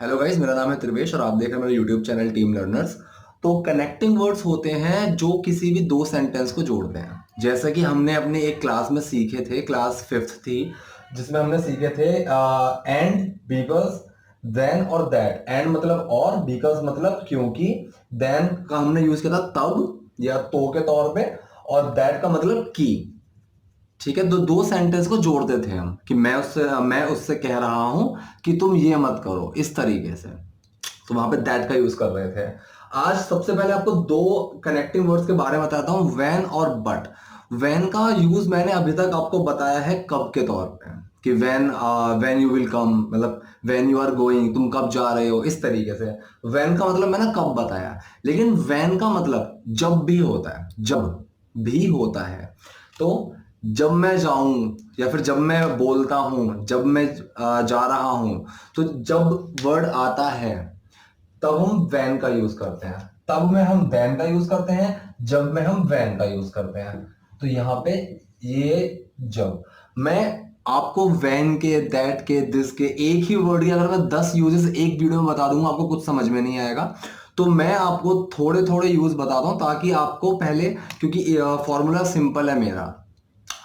Hello guys, मेरा नाम है त्रिवेश और आप देख रहे हैं मेरा यूट्यूब चैनल टीम लर्नर्स। तो कनेक्टिंग वर्ड्स होते हैं जो किसी भी दो सेंटेंस को जोड़ते हैं। जैसे कि हमने अपने एक क्लास में सीखे थे, क्लास फिफ्थ थी, जिसमें हमने सीखे थे एंड, बिकॉज, देन और दैट। एंड मतलब और, बिकॉज मतलब क्योंकि, देन का हमने यूज किया था तब या तो के तौर पे, और दैट का मतलब कि। ठीक है, तो दो सेंटेंस को जोड़ते थे हम कि मैं उससे कह रहा हूं कि तुम ये मत करो, इस तरीके से। तो वहां पे दैट का यूज कर रहे थे। आज सबसे पहले आपको दो कनेक्टिंग वर्ड्स के बारे में बताता हूं, व्हेन और बट। व्हेन का यूज मैंने अभी तक आपको बताया है कब के तौर पे, कि व्हेन यू विल कम, मतलब व्हेन यू आर गोइंग, तुम कब जा रहे हो, इस तरीके से। व्हेन का मतलब मैंने कब बताया, लेकिन व्हेन का मतलब जब भी होता है, जब भी होता है। तो जब मैं जाऊं, या फिर जब मैं बोलता हूं, जब मैं जा रहा हूं, तो जब वर्ड आता है तब हम वैन का यूज करते हैं। तब में हम वैन का यूज करते हैं, जब में हम वैन का यूज करते हैं। तो यहां पे ये जब मैं आपको वैन के, दैट के, दिस के एक ही वर्ड के अगर मैं 10 यूजेस एक वीडियो में बता दूंगा, आपको कुछ समझ में नहीं आएगा। तो मैं आपको थोड़े थोड़े यूज बताता हूं ताकि आपको पहले, क्योंकि फॉर्मूला सिंपल है मेरा।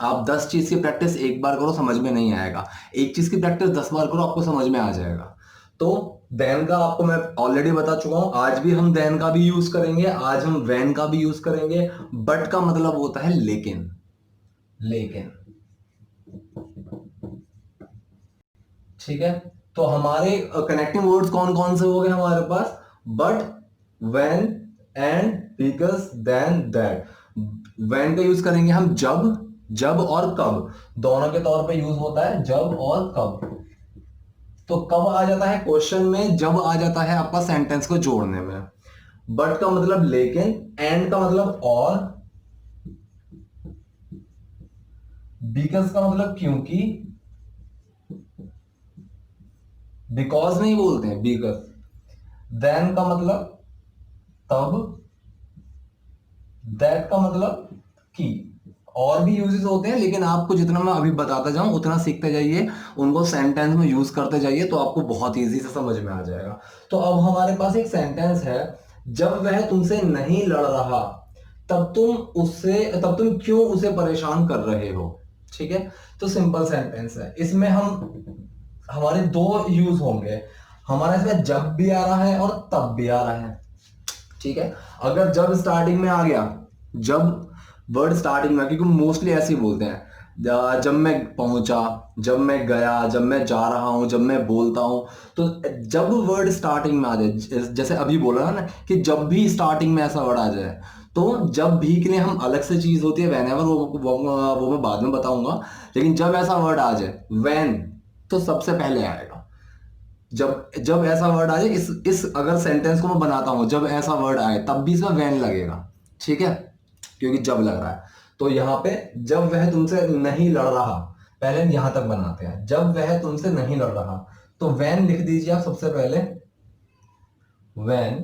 आप 10 चीज की प्रैक्टिस एक बार करो, समझ में नहीं आएगा। एक चीज की प्रैक्टिस 10 बार करो, आपको समझ में आ जाएगा। तो देन का आपको मैं ऑलरेडी बता चुका हूं, आज भी हम देन का भी यूज करेंगे, आज हम वैन का भी यूज करेंगे। बट का मतलब होता है लेकिन। लेकिन, ठीक है। तो हमारे कनेक्टिंग वर्ड्स कौन कौन से हो गए हमारे पास? But, when, and, because, then, that. When का यूज करेंगे हम जब, जब और कब दोनों के तौर पे यूज होता है, जब और कब। तो कब आ जाता है क्वेश्चन में, जब आ जाता है आपका सेंटेंस को जोड़ने में। बट का मतलब लेकिन, एंड का मतलब और, बिकॉज का मतलब क्योंकि, बिकॉज नहीं बोलते हैं, बिकॉज। देन का मतलब तब, दैट का मतलब कि। और भी यूजेस होते हैं, लेकिन आपको जितना मैं अभी बताता जाऊं उतना सीखते जाइए, उनको सेंटेंस में यूज करते जाइए, तो आपको बहुत इजी से समझ में आ जाएगा। तो अब हमारे पास एक सेंटेंस है, जब वह तुमसे नहीं लड़ रहा, तब तुम क्यों उसे परेशान कर रहे हो। ठीक है। तो सिंपल सेंटेंस है, इसमें हम हमारे दो यूज होंगे। हमारा इसमें जब भी आ रहा है और तब भी आ रहा है। ठीक है। अगर जब स्टार्टिंग में आ गया, जब वर्ड स्टार्टिंग में, क्योंकि मोस्टली ऐसे ही बोलते हैं, जब मैं पहुंचा, जब मैं गया, जब मैं जा रहा हूं, जब मैं बोलता हूं। तो जब वर्ड स्टार्टिंग में आ जाए, जैसे अभी बोला ना कि जब भी स्टार्टिंग में ऐसा वर्ड आ जाए, तो जब भी के लिए हम अलग से चीज होती है whenever, वो मैं बाद में बताऊंगा। लेकिन जब ऐसा वर्ड आ जाए, when, तो सबसे पहले आएगा। जब जब ऐसा वर्ड आ जाए, इस अगर सेंटेंस को मैं बनाता हूं, जब ऐसा वर्ड आए तब भी इसमें वैन लगेगा। ठीक है, क्योंकि जब लग रहा है। तो यहां पे जब वह तुमसे नहीं लड़ रहा, पहले हम यहां तक बनाते हैं, जब वह तुमसे नहीं लड़ रहा। तो वैन लिख दीजिए आप सबसे पहले, वैन।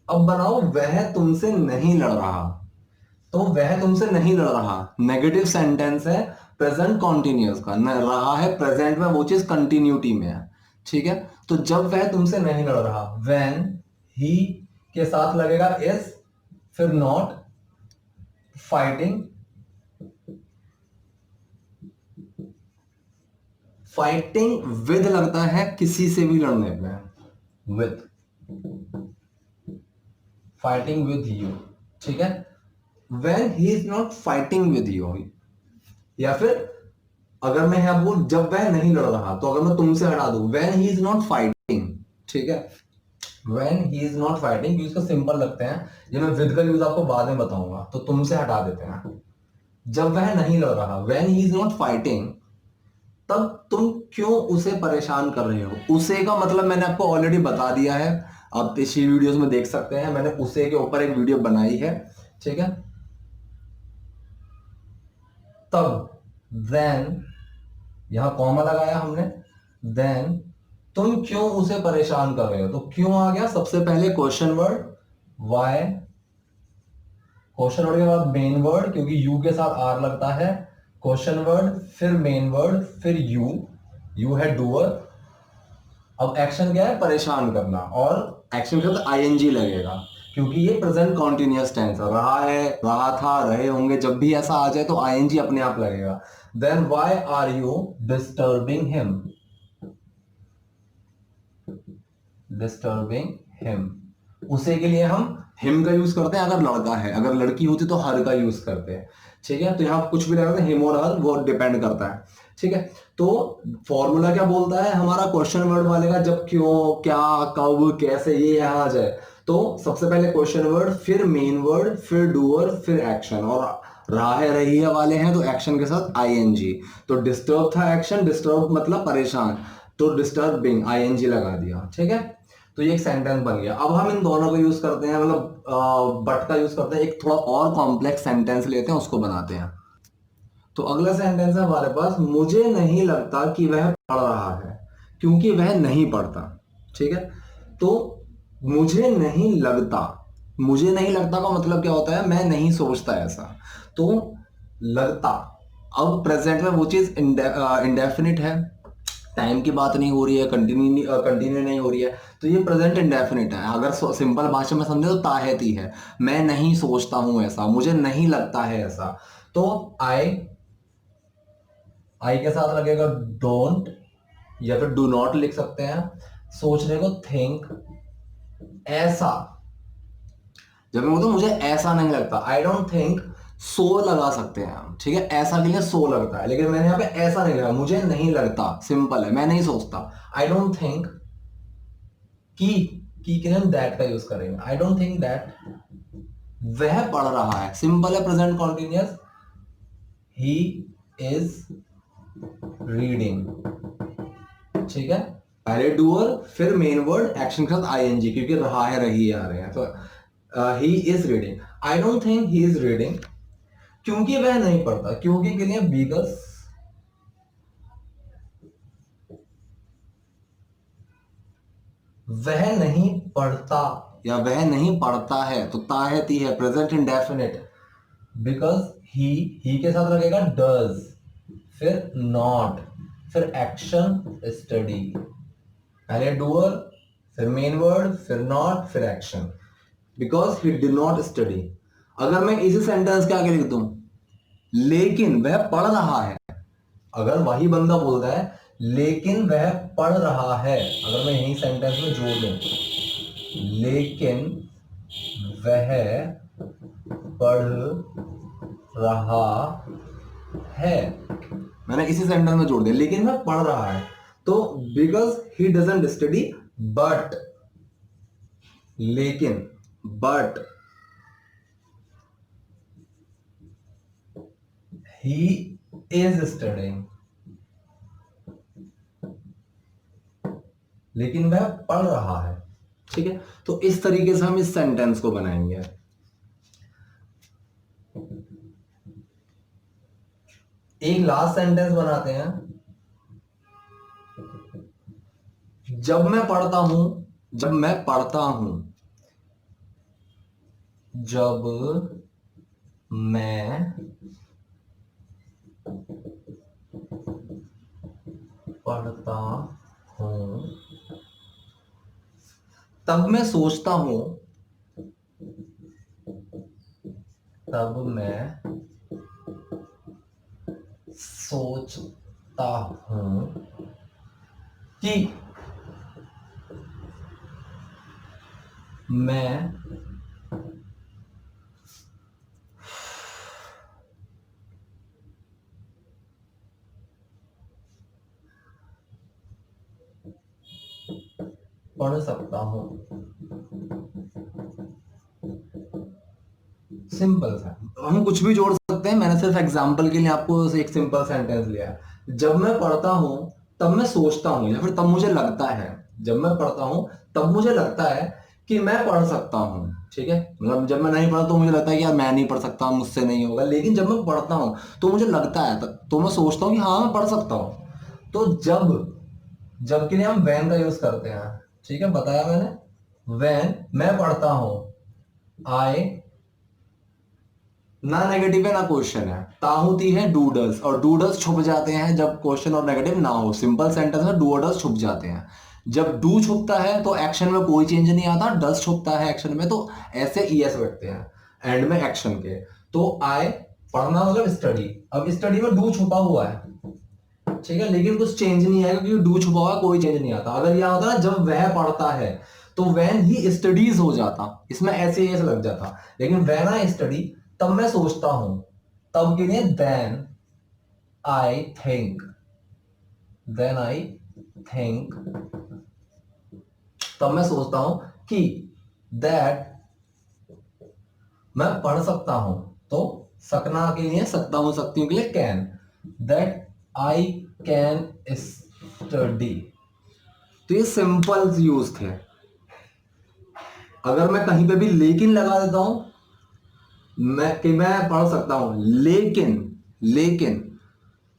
अब बनाओ वह तुमसे नहीं लड़ रहा। तो वह तुमसे नहीं लड़ रहा नेगेटिव सेंटेंस है, प्रेजेंट कॉन्टिन्यूअस का न रहा है, प्रेजेंट में वो चीज कंटिन्यूटी में है। ठीक है। तो जब वह तुमसे नहीं लड़ रहा, व्हेन ही के साथ लगेगा इज, फिर नॉट फाइटिंग। फाइटिंग विद लगता है किसी से भी लड़ने में, विद, फाइटिंग विद यू। ठीक है। When he is not fighting with you, या फिर अगर मैं यहां बोल जब वह नहीं लड़ रहा, तो अगर मैं तुमसे हटा दूं, when he is not fighting. ठीक है। When he is not fighting, क्योंकि इसको सिंपल लगते हैं, ये मैं विद का यूज आपको बाद में बताऊंगा, तो तुमसे हटा देते हैं। जब वह नहीं लड़ रहा, when he is not fighting, तब तुम क्यों उसे परेशान कर रहे हो। उसे का मतलब मैंने आपको ऑलरेडी बता दिया है, आप पिछली वीडियोस में देख सकते हैं, मैंने उसे के ऊपर एक वीडियो बनाई है। ठीक है। तब, देन, यहां कॉमा लगाया हमने, देन तुम क्यों उसे परेशान कर रहे हो। तो क्यों आ गया सबसे पहले question word, why. Question word के बाद मेन वर्ड, क्योंकि यू के साथ आर लगता है। क्वेश्चन वर्ड, फिर मेन वर्ड, फिर यू, यू है डूअर। अब एक्शन क्या है, परेशान करना, और एक्शन के साथ आईएनजी लगेगा क्योंकि ये प्रेजेंट कॉन्टिन्यूअस टेंस है। रहा है, रहा था, रहे होंगे, जब भी ऐसा आ जाए तो आईएनजी अपने आप लगेगा। Then why are you disturbing him, disturbing him, उसे के लिए हम हिम का यूज करते हैं अगर लड़का है, अगर लड़की होती तो हर का यूज करते हैं। ठीक है, तो यहाँ कुछ भी लगा हिम और हर, वो डिपेंड करता है। ठीक है, तो फॉर्मूला क्या बोलता है हमारा क्वेश्चन वर्ड वाले का, जब, क्यों, क्या, कब, कैसे, ये यहाँ आ जाए तो सबसे पहले क्वेश्चन वर्ड, फिर मेन वर्ड, फिर डूअर, फिर एक्शन, और रहा है, रही है वाले हैं तो एक्शन के साथ आईएनजी। तो डिस्टर्ब था एक्शन, डिस्टर्ब मतलब परेशान, तो डिस्टर्बिंग आईएनजी लगा दिया। ठीक है, तो ये एक सेंटेंस बन गया। अब हम इन दोनों को यूज करते हैं, मतलब बट का यूज करते हैं, एक थोड़ा और कॉम्प्लेक्स सेंटेंस लेते हैं, उसको बनाते हैं। तो अगला सेंटेंस है हमारे पास, मुझे नहीं लगता कि वह पढ़ रहा है क्योंकि वह नहीं पढ़ता। ठीक है, तो मुझे नहीं लगता, मुझे नहीं लगता का मतलब क्या होता है, मैं नहीं सोचता ऐसा। तो लगता, अब प्रेजेंट में वो चीज इंडेफिनिट है, टाइम की बात नहीं हो रही है, कंटिन्यू नहीं हो रही है, तो ये प्रेजेंट इंडेफिनिट है। अगर सिंपल भाषा में समझे तो ताहती है, मैं नहीं सोचता हूं ऐसा, मुझे नहीं लगता है ऐसा। तो आई के साथ लगेगा डोंट, या फिर डू नॉट लिख सकते हैं। सोचने को थिंक, ऐसा, जब मैं बोलता हूं मुझे ऐसा नहीं लगता, आई डोंट थिंक सो लगा सकते हैं हम। ठीक है, ऐसा के लिए सो लगता है, लेकिन मैंने यहाँ पे ऐसा नहीं लगा, मुझे नहीं लगता, सिंपल है, मैं नहीं सोचता। आई डोंट थिंक की के लिए दैट का यूज करेंगे, आई डोंट थिंक दैट वह पढ़ रहा है, सिंपल है, present continuous, he is reading. ठीक है, पहले डूअर, फिर मेन वर्ड, एक्शन के साथ आईएनजी, क्योंकि रहा है, रही आ रहे हैं, तो he is reading. I don't think he is reading क्योंकि वह नहीं पढ़ता, क्योंकि के लिए बिकॉज, वह नहीं पढ़ता या वह नहीं पढ़ता है, तो ताहती है, प्रेजेंट इंडेफिनिट, बिकॉज ही के साथ लगेगा डज, फिर नॉट, फिर एक्शन स्टडी, पहले डूअर, फिर मेन वर्ड, फिर नॉट, फिर action, because he did not study. अगर मैं इसी सेंटेंस के आगे लिख दूं, लेकिन वह पढ़ रहा है, अगर वही बंदा बोल रहा है लेकिन वह पढ़ रहा है, अगर मैं यही सेंटेंस में जोड़ दूं, लेकिन वह पढ़ रहा है, मैंने इसी सेंटेंस में जोड़ दिया, लेकिन वह पढ़ रहा है, तो because he doesn't study, but, लेकिन, बट ही इज स्टडिंग, लेकिन वह पढ़ रहा है। ठीक है, तो इस तरीके से हम इस सेंटेंस को बनाएंगे। एक लास्ट सेंटेंस बनाते हैं, जब मैं पढ़ता हूं, जब मैं पढ़ता हूं, जब मैं पढ़ता हूं, तब मैं सोचता हूं, तब मैं सोचता हूं कि मैं पढ़ सकता हूं। सिंपल सा, हम कुछ भी जोड़ सकते हैं, मैंने सिर्फ एग्जांपल के लिए आपको एक सिंपल सेंटेंस लिया है। जब मैं पढ़ता हूं तब मैं सोचता हूं, या फिर तब मुझे लगता है, जब मैं पढ़ता हूं तब मुझे लगता है कि मैं पढ़ सकता हूं। ठीक है, मतलब जब मैं नहीं पढ़ा तो मुझे लगता है कि यार मैं नहीं पढ़ सकता, मुझसे नहीं होगा, लेकिन जब मैं पढ़ता हूं तो मुझे लगता है, तो मैं सोचता हूं कि हाँ मैं पढ़ सकता हूं। तो जब के लिए हम वैन का यूज करते हैं। ठीक है, बताया मैंने, वैन मैं पढ़ता हूं, आई, ना नेगेटिव है ना क्वेश्चन है, ताहूती है डूडल्स, और डूडल्स छुप जाते हैं जब क्वेश्चन और नेगेटिव ना हो, सिंपल सेंटेंस में डू और डल्स छुप जाते हैं। जब डू छुपता है तो एक्शन में कोई चेंज नहीं आता, डस छुपता है एक्शन में तो ऐसे ईएस बैठते हैं एंड में एक्शन के। तो आई पढ़ना मतलब स्टडी, अब स्टडी में डू छुपा हुआ है, ठीक है, लेकिन कुछ चेंज नहीं आएगा क्योंकि डू छुपा हुआ कोई चेंज नहीं आता। अगर यह होता ना जब वह पढ़ता है तो वैन ही स्टडीज हो जाता, इसमें ऐसे ऐसे लग जाता, लेकिन वैन आई स्टडी तब मैं सोचता हूं, तब के लिए then I think, then I think, तब मैं सोचता हूं कि दैट मैं पढ़ सकता हूं, तो सकना के लिए सकता हूं, सकती हूं के लिए can, that I can study. तो ये सिंपल यूज थे। अगर मैं कहीं पे भी लेकिन लगा देता हूं मैं पढ़ सकता हूं, लेकिन लेकिन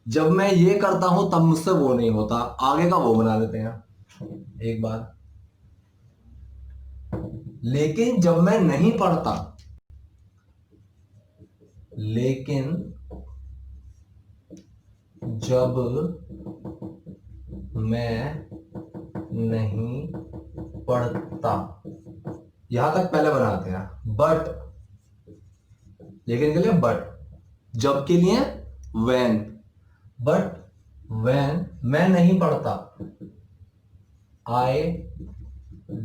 जब मैं ये करता हूं तब मुझसे वो नहीं होता, आगे का वो बना देते हैं एक बार। लेकिन जब मैं नहीं पढ़ता, लेकिन जब मैं नहीं पढ़ता, यहां तक पहले बनाते हैं, बट लेकिन के लिए बट, जब के लिए व्हेन, बट व्हेन मैं नहीं पढ़ता आई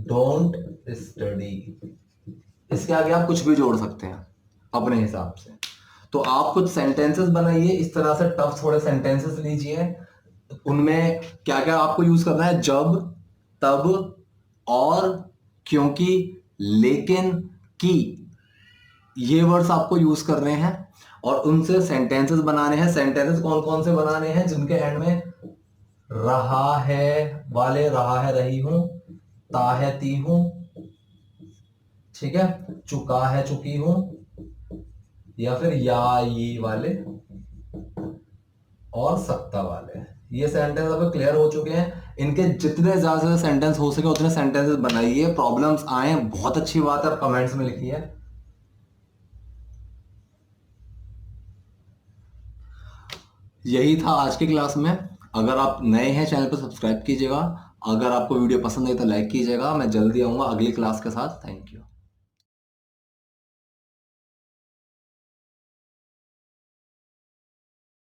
डोंट स्टडी। इसके आगे आप कुछ भी जोड़ सकते हैं अपने हिसाब से। तो आप कुछ सेंटेंसेस बनाइए इस तरह से, टफ थोड़े सेंटेंसेस लीजिए, उनमें क्या क्या आपको यूज करना है, जब, तब, और, क्योंकि, लेकिन, की, ये वर्ड्स आपको यूज करने हैं और उनसे सेंटेंसेस बनाने हैं। सेंटेंसेस कौन कौन से बनाने हैं, जिनके एंड में रहा है वाले, रहा है रही हूं, ता है ती हूं, ठीक है, चुका है चुकी हूं, या फिर या ये वाले और सकता वाले। ये सेंटेंस अब क्लियर हो चुके हैं। इनके जितने ज्यादा सेंटेंस हो सके उतने सेंटेंसेस बनाइए। प्रॉब्लम्स आए बहुत अच्छी बात है, आप कमेंट्स में लिखिए। यही था आज की क्लास में। अगर आप नए हैं चैनल पर सब्सक्राइब कीजिएगा, अगर आपको वीडियो पसंद आई तो लाइक कीजिएगा। मैं जल्दी आऊंगा अगली क्लास के साथ। Thank you.